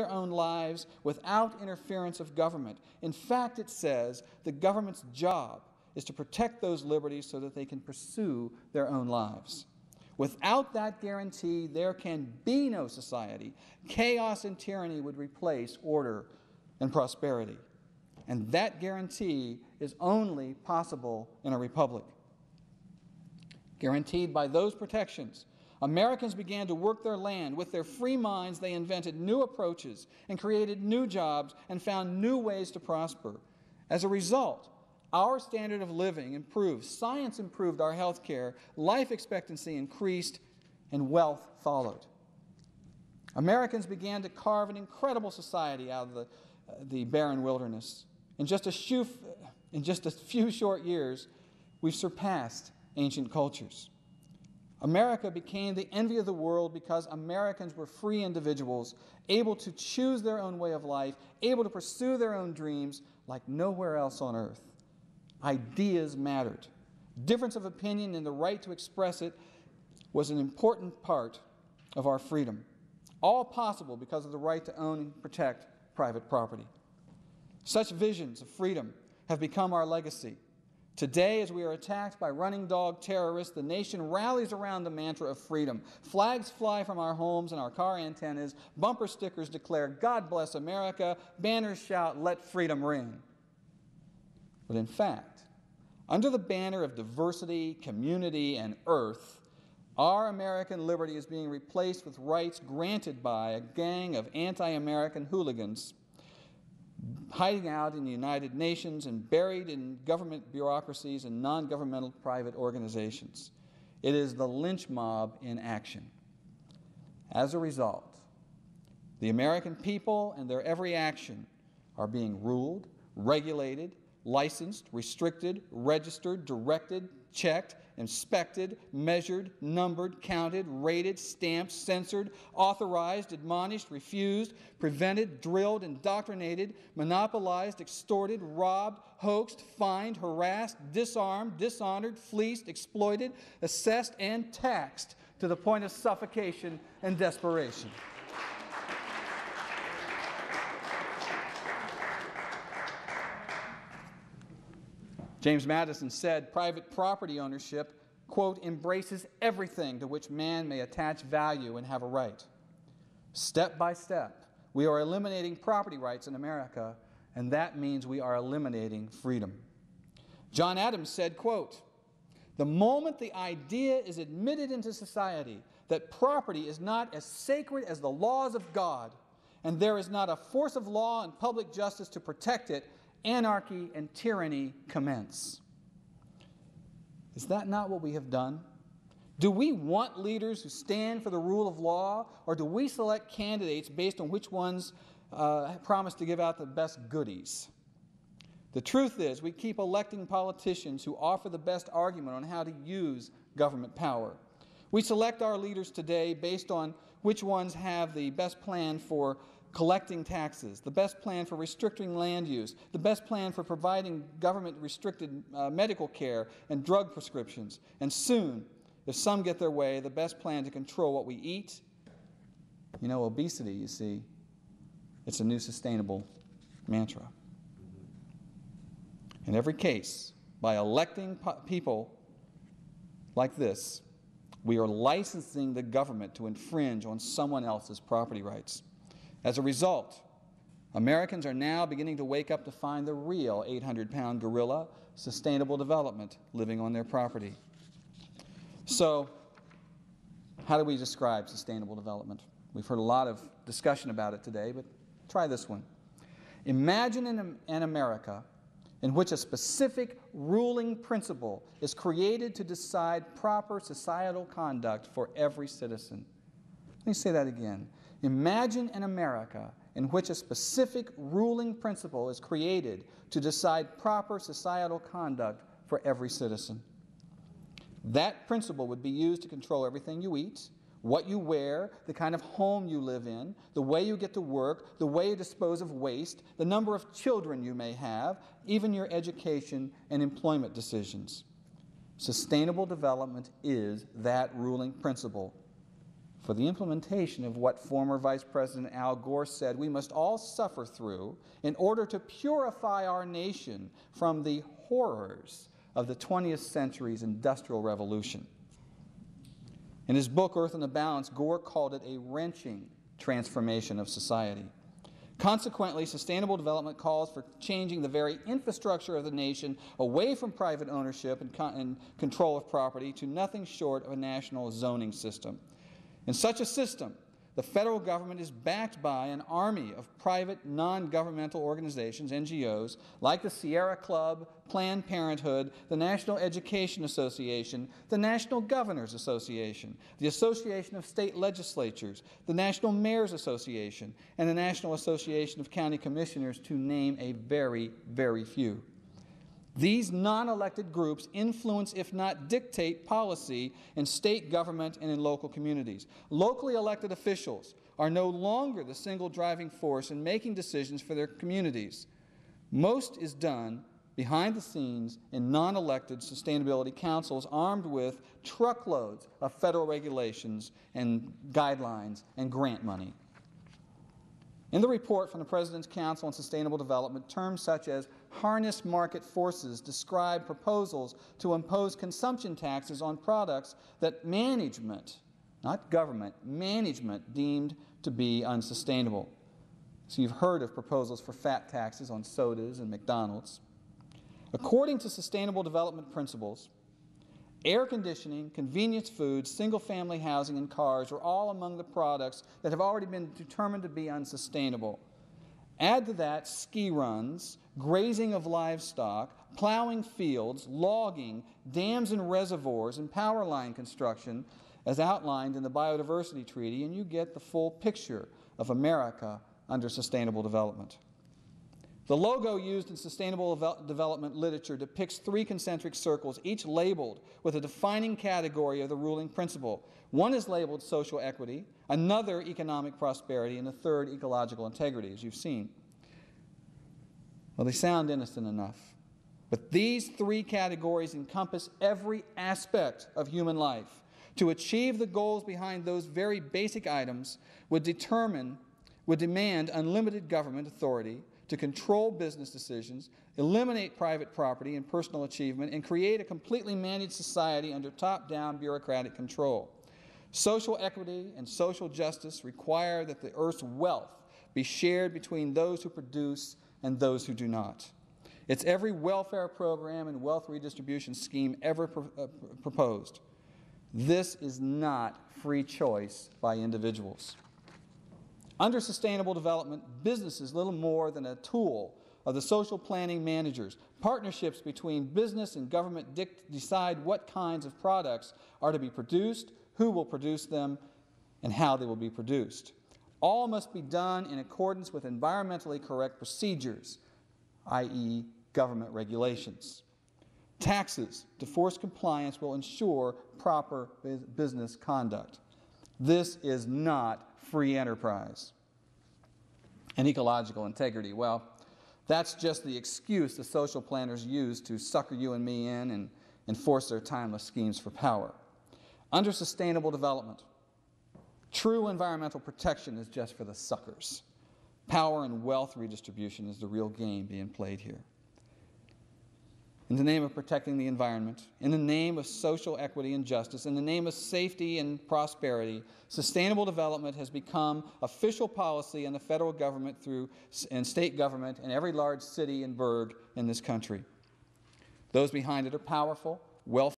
their own lives without interference of government. In fact, it says the government's job is to protect those liberties so that they can pursue their own lives. Without that guarantee, there can be no society. Chaos and tyranny would replace order and prosperity. And that guarantee is only possible in a republic. Guaranteed by those protections, Americans began to work their land. With their free minds, they invented new approaches and created new jobs and found new ways to prosper. As a result, our standard of living improved, science improved our health care, life expectancy increased, and wealth followed. Americans began to carve an incredible society out of the barren wilderness. In just a few short years, we've surpassed ancient cultures. America became the envy of the world because Americans were free individuals, able to choose their own way of life, able to pursue their own dreams like nowhere else on earth. Ideas mattered. Difference of opinion and the right to express it was an important part of our freedom. All possible because of the right to own and protect private property. Such visions of freedom have become our legacy. Today, as we are attacked by running dog terrorists, the nation rallies around the mantra of freedom. Flags fly from our homes and our car antennas. Bumper stickers declare, "God bless America." Banners shout, "Let freedom ring." But in fact, under the banner of diversity, community, and earth, our American liberty is being replaced with rights granted by a gang of anti-American hooligans hiding out in the United Nations and buried in government bureaucracies and non-governmental private organizations. It is the lynch mob in action. As a result, the American people and their every action are being ruled, regulated, licensed, restricted, registered, directed, checked, inspected, measured, numbered, counted, rated, stamped, censored, authorized, admonished, refused, prevented, drilled, indoctrinated, monopolized, extorted, robbed, hoaxed, fined, harassed, disarmed, dishonored, fleeced, exploited, assessed, and taxed to the point of suffocation and desperation. James Madison said, "Private property ownership, quote, embraces everything to which man may attach value and have a right. Step by step, we are eliminating property rights in America, and that means we are eliminating freedom." John Adams said, quote, "The moment the idea is admitted into society that property is not as sacred as the laws of God, and there is not a force of law and public justice to protect it, anarchy and tyranny commence." Is that not what we have done? Do we want leaders who stand for the rule of law, or do we select candidates based on which ones promise to give out the best goodies? The truth is, we keep electing politicians who offer the best argument on how to use government power. We select our leaders today based on which ones have the best plan for collecting taxes, the best plan for restricting land use, the best plan for providing government-restricted medical care and drug prescriptions, and soon, if some get their way, the best plan to control what we eat. You know, obesity, you see, it's a new sustainable mantra. In every case, by electing people like this, we are licensing the government to infringe on someone else's property rights. As a result, Americans are now beginning to wake up to find the real 800-pound gorilla, sustainable development, living on their property. So, how do we describe sustainable development? We've heard a lot of discussion about it today, but try this one. Imagine an America in which a specific ruling principle is created to decide proper societal conduct for every citizen. Let me say that again. Imagine an America in which a specific ruling principle is created to decide proper societal conduct for every citizen. That principle would be used to control everything you eat, what you wear, the kind of home you live in, the way you get to work, the way you dispose of waste, the number of children you may have, even your education and employment decisions. Sustainable development is that ruling principle. for the implementation of what former Vice President Al Gore said we must all suffer through in order to purify our nation from the horrors of the 20th century's Industrial Revolution. In his book, Earth in the Balance, Gore called it a wrenching transformation of society. Consequently, sustainable development calls for changing the very infrastructure of the nation away from private ownership and control of property to nothing short of a national zoning system. In such a system, the federal government is backed by an army of private non-governmental organizations, NGOs, like the Sierra Club, Planned Parenthood, the National Education Association, the National Governors Association, the Association of State Legislatures, the National Mayors Association, and the National Association of County Commissioners, to name a very, very few. These non-elected groups influence, if not dictate, policy in state government and in local communities. Locally elected officials are no longer the single driving force in making decisions for their communities. Most is done behind the scenes in non-elected sustainability councils armed with truckloads of federal regulations and guidelines and grant money. In the report from the President's Council on Sustainable Development, terms such as harness market forces describe proposals to impose consumption taxes on products that management, not government, management deemed to be unsustainable. So you've heard of proposals for fat taxes on sodas and McDonald's. According to sustainable development principles, air conditioning, convenience foods, single-family housing, and cars are all among the products that have already been determined to be unsustainable. Add to that ski runs, grazing of livestock, plowing fields, logging, dams and reservoirs, and power line construction, as outlined in the Biodiversity Treaty, and you get the full picture of America under sustainable development. The logo used in sustainable development literature depicts three concentric circles, each labeled with a defining category of the ruling principle. One is labeled social equity, another economic prosperity, and a third ecological integrity, as you've seen. Well, they sound innocent enough, but these three categories encompass every aspect of human life. To achieve the goals behind those very basic items would demand unlimited government authority to control business decisions, eliminate private property and personal achievement, and create a completely managed society under top-down bureaucratic control. Social equity and social justice require that the earth's wealth be shared between those who produce and those who do not. It's every welfare program and wealth redistribution scheme ever proposed. This is not free choice by individuals. Under sustainable development, business is little more than a tool of the social planning managers. Partnerships between business and government decide what kinds of products are to be produced, who will produce them, and how they will be produced. All must be done in accordance with environmentally correct procedures, i.e., government regulations. Taxes to force compliance will ensure proper business conduct. This is not free enterprise. And ecological integrity, well, that's just the excuse the social planners use to sucker you and me in and enforce their timeless schemes for power. Under sustainable development, true environmental protection is just for the suckers. Power and wealth redistribution is the real game being played here. In the name of protecting the environment, in the name of social equity and justice, in the name of safety and prosperity, sustainable development has become official policy in the federal government and state government in every large city and burg in this country. Those behind it are powerful, wealthy,